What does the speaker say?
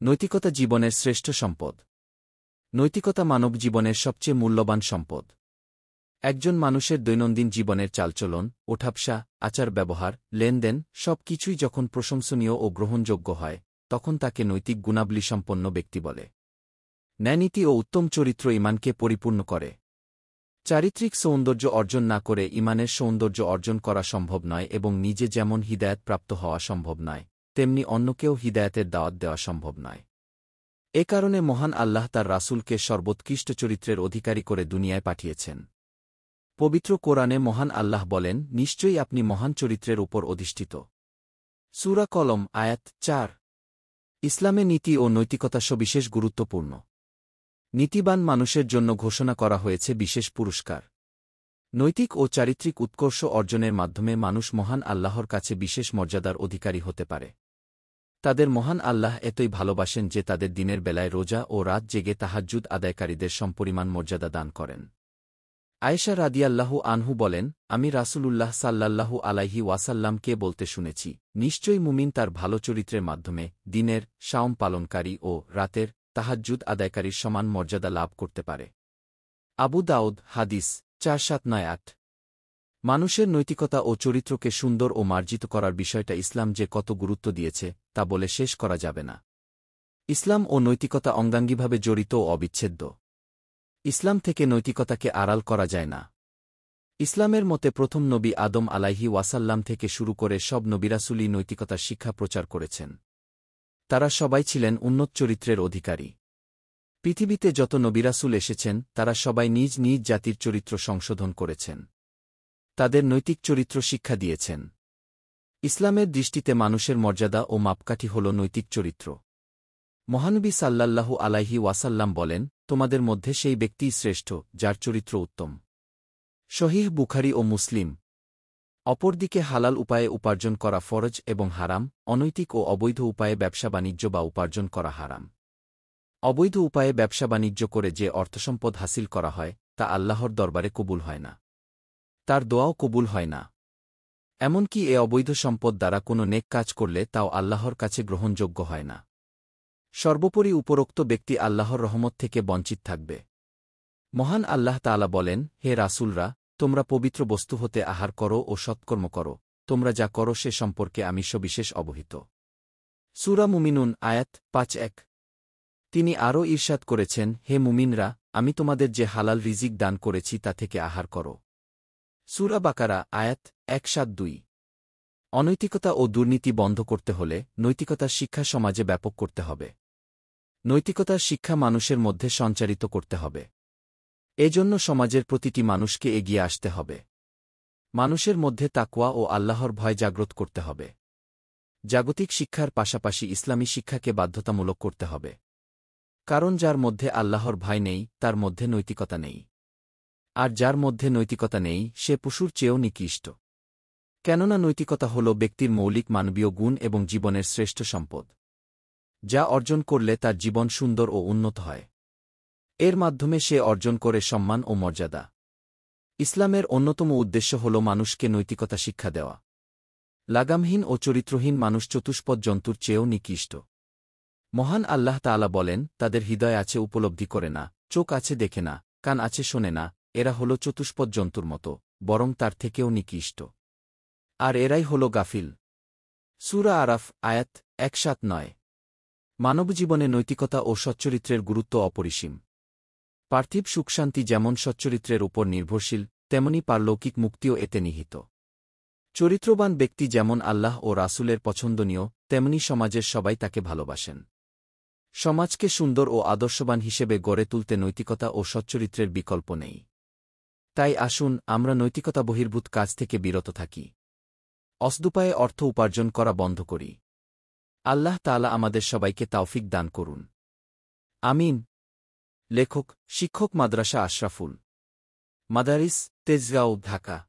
নৈতিকতা জীবনের শ্রেষ্ঠ সম্পদ। নৈতিকতা মানব জীবনের সবচেয়ে মূল্যবান সম্পদ। একজন মানুষের দৈনন্দিন জীবনের চালচলন, ওঠাবসা, আচার ব্যবহার, লেনদেন সব কিছুই যখন প্রশংসনীয় ও গ্রহণযোগ্য হয়, তখন তাকে নৈতিক গুণাবলীসম্পন্ন ব্যক্তি বলে। ন্যায়নীতি ও উত্তম চরিত্র ঈমানকে পরিপূর্ণ করে। চারিত্রিক সৌন্দর্য অর্জন না করে ঈমানের সৌন্দর্য অর্জন করা সম্ভব নয় এবং নিজে যেমন হিদায়াত প্রাপ্ত হওয়া সম্ভব নয়, তেমনি অন্যকেও হিদায়াতের দাওয়াত দেওয়া সম্ভব নয়। এ কারণে মহান আল্লাহ তার রাসূলকে সর্বোৎকৃষ্ট চরিত্রের অধিকারী করে দুনিয়ায় পাঠিয়েছেন। পবিত্র কোরআনে মহান আল্লাহ বলেন, নিশ্চয়ই আপনি মহান চরিত্রের উপর অধিষ্ঠিত। সূরা কলম আয়াত ৪। ইসলামে নীতি ও নৈতিকতা সবিশেষ গুরুত্বপূর্ণ। নীতিবান মানুষের জন্য ঘোষণা করা হয়েছে বিশেষ পুরস্কার। নৈতিক ও চারিত্রিক উৎকর্ষ অর্জনের মাধ্যমে মানুষ মহান আল্লাহর কাছে বিশেষ মর্যাদার অধিকারী হতে পারে। তাদের মহান আল্লাহ এতই ভালোবাসেন যে তাদের দিনের বেলায় রোজা ও রাত জেগে তাহাজ্জুদ আদায়কারীদের সমপরিমাণ মর্যাদা দান করেন। আয়েশা রাদিয়াল্লাহু আনহু বলেন, আমি রাসূলুল্লাহ সাল্লাল্লাহু আলাইহি ওয়াসাল্লামকে বলতে শুনেছি, নিশ্চয়ই মুমিন তার ভালো চরিত্রের মাধ্যমে দিনের শাওম পালনকারী ও রাতের তাহাজ্জুদ আদায়কারীর সমান মর্যাদা লাভ করতে পারে। আবু দাউদ হাদিস ৪৭৯৮। মানুষের নৈতিকতা ও চরিত্রকে সুন্দর ও মার্জিত করার বিষয়টা ইসলাম যে কত গুরুত্ব দিয়েছে, তা বলে শেষ করা যাবে না। ইসলাম ও নৈতিকতা অঙ্গাঙ্গিভাবে জড়িত ও অবিচ্ছেদ্য। ইসলাম থেকে নৈতিকতাকে আড়াল করা যায় না। ইসলামের মতে প্রথম নবী আদম আলাইহি ওয়াসাল্লাম থেকে শুরু করে সব নবিরাসূলই নৈতিকতার শিক্ষা প্রচার করেছেন। তারা সবাই ছিলেন উন্নত চরিত্রের অধিকারী। পৃথিবীতে যত নবিরাসূল এসেছেন, তারা সবাই নিজ নিজ জাতির চরিত্র সংশোধন করেছেন। তাদের নৈতিক চরিত্র শিক্ষা দিয়েছেন। ইসলামের দৃষ্টিতে মানুষের মর্যাদা ও মাপকাঠি হল নৈতিক চরিত্র। মহানবী সাল্লাল্লাহু আলাইহি ওয়াসাল্লাম বলেন, তোমাদের মধ্যে সেই ব্যক্তিই শ্রেষ্ঠ, যার চরিত্র উত্তম। সহিহ বুখারী ও মুসলিম। অপরদিকে হালাল উপায়ে উপার্জন করা ফরজ এবং হারাম, অনৈতিক ও অবৈধ উপায়ে ব্যবসা-বাণিজ্য বা উপার্জন করা হারাম। অবৈধ উপায়ে ব্যবসা-বাণিজ্য করে যে অর্থসম্পদ হাসিল করা হয়, তা আল্লাহর দরবারে কবুল হয় না। তার দোয়াও কবুল হয় না। এমনকি এ অবৈধ সম্পদ দ্বারা কোনো নেক কাজ করলে তাও আল্লাহর কাছে গ্রহণযোগ্য হয় না। সর্বোপরি উপরোক্ত ব্যক্তি আল্লাহর রহমত থেকে বঞ্চিত থাকবে। মহান আল্লাহ তাআলা বলেন, হে রাসূলরা, তোমরা পবিত্র বস্তু হতে আহার করো ও সৎকর্ম করো, তোমরা যা করো সে সম্পর্কে আমি সবিশেষ অবহিত। সূরা মুমিনুন আয়াত ৫-১। তিনি আরও ইরশাদ করেছেন, হে মুমিনরা, আমি তোমাদের যে হালাল রিজিক দান করেছি তা থেকে আহার করো। সূরা বাকারা আয়াত ১৭২। অনৈতিকতা ও দুর্নীতি বন্ধ করতে হলে নৈতিকতার শিক্ষা সমাজে ব্যাপক করতে হবে। নৈতিকতার শিক্ষা মানুষের মধ্যে সঞ্চারিত করতে হবে। এজন্য সমাজের প্রতিটি মানুষকে এগিয়ে আসতে হবে। মানুষের মধ্যে তাকওয়া ও আল্লাহর ভয় জাগ্রত করতে হবে। জাগতিক শিক্ষার পাশাপাশি ইসলামী শিক্ষাকে বাধ্যতামূলক করতে হবে। কারণ যার মধ্যে আল্লাহর ভয় নেই, তার মধ্যে নৈতিকতা নেই। আর যার মধ্যে নৈতিকতা নেই, সে পশুর চেয়েও নিকৃষ্ট। কেননা নৈতিকতা হল ব্যক্তির মৌলিক মানবীয় গুণ এবং জীবনের শ্রেষ্ঠ সম্পদ, যা অর্জন করলে তার জীবন সুন্দর ও উন্নত হয়। এর মাধ্যমে সে অর্জন করে সম্মান ও মর্যাদা। ইসলামের অন্যতম উদ্দেশ্য হল মানুষকে নৈতিকতা শিক্ষা দেওয়া। লাগামহীন ও চরিত্রহীন মানুষ চতুষ্পদ জন্তুর চেয়েও নিকৃষ্ট। মহান আল্লাহ তাআলা বলেন, তাদের হৃদয় আছে উপলব্ধি করে না, চোখ আছে দেখে না, কান আছে শোনে না, এরা হল চতুষ্পদ জন্তুর মতো, বরং তার থেকেও নিকৃষ্ট। আর এরাই হল গাফিল। সূরা আরাফ আয়াত ১৭৯। মানবজীবনে নৈতিকতা ও সচ্চরিত্রের গুরুত্ব অপরিসীম। পার্থিব সুখশান্তি যেমন সচ্চরিত্রের উপর নির্ভরশীল, তেমনি পারলৌকিক মুক্তিও এতে নিহিত। চরিত্রবান ব্যক্তি যেমন আল্লাহ ও রাসূলের পছন্দনীয়, তেমনি সমাজের সবাই তাকে ভালোবাসেন। সমাজকে সুন্দর ও আদর্শবান হিসেবে গড়ে তুলতে নৈতিকতা ও সচ্চরিত্রের বিকল্প নেই। তাই আসুন আমরা নৈতিকতা বহির্ভূত কাজ থেকে বিরত থাকি। অসদুপায়ে অর্থ উপার্জন করা বন্ধ করি। আল্লাহ তাআলা আমাদের সবাইকে তাওফিক দান করুন। আমিন। লেখক, শিক্ষক, মাদ্রাসা আশরাফুল মাদারিস, তেজগাঁও, ঢাকা।